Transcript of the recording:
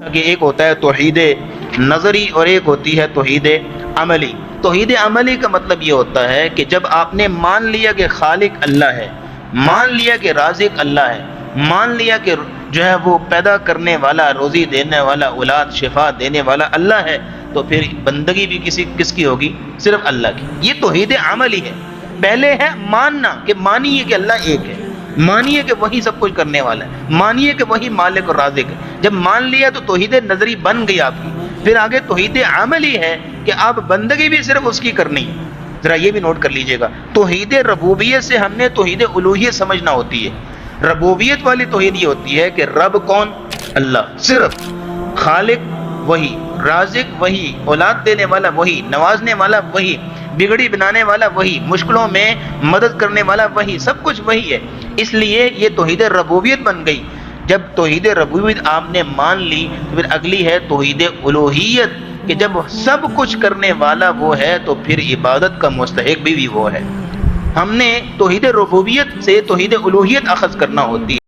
کہ ایک ہوتا ہے توحید نظری اور ایک ہوتی ہے توحید عملی۔ توحید عملی کا مطلب یہ ہوتا ہے کہ جب آپ نے مان لیا کہ خالق اللہ ہے، مان لیا کہ رازق اللہ ہے، مان لیا کہ جو ہے وہ پیدا کرنے والا، روزی دینے والا، اولاد شفا دینے والا اللہ ہے، تو پھر بندگی بھی کس کی ہوگی؟ صرف اللہ کی۔ یہ توحید عملی ہے۔ پہلے ہے ماننا، کہ مانیے کہ اللہ ایک ہے، مانیے کہ وہی سب کچھ کرنے والا ہے، مانیے کہ وہی مالک اور رازق ہے۔ جب مان لیا تو توحید نظری بن گئی آپ کی۔ پھر آگے توحید عملی ہے کہ آپ بندگی بھی صرف اس کی کرنی ہے۔ ذرا یہ بھی نوٹ کر لیجئے گا، توحید ربوبیت سے ہم نے توحید الوہیت سمجھنا ہوتی ہے۔ ربوبیت والی توحید یہ ہوتی ہے کہ رب کون؟ اللہ، صرف خالق وہی، رازق وہی، اولاد دینے والا وہی، نوازنے والا وہی، بگڑی بنانے والا وہی، مشکلوں میں مدد کرنے والا وہی، سب کچھ وہی ہے۔ اس لیے یہ توحید ربوبیت بن گئی۔ جب توحید ربوبیت آپ نے مان لی تو پھر اگلی ہے توحید الوہیت، کہ جب سب کچھ کرنے والا وہ ہے تو پھر عبادت کا مستحق بھی وہ ہے۔ ہم نے توحید ربوبیت سے توحید الوہیت اخذ کرنا ہوتی ہے۔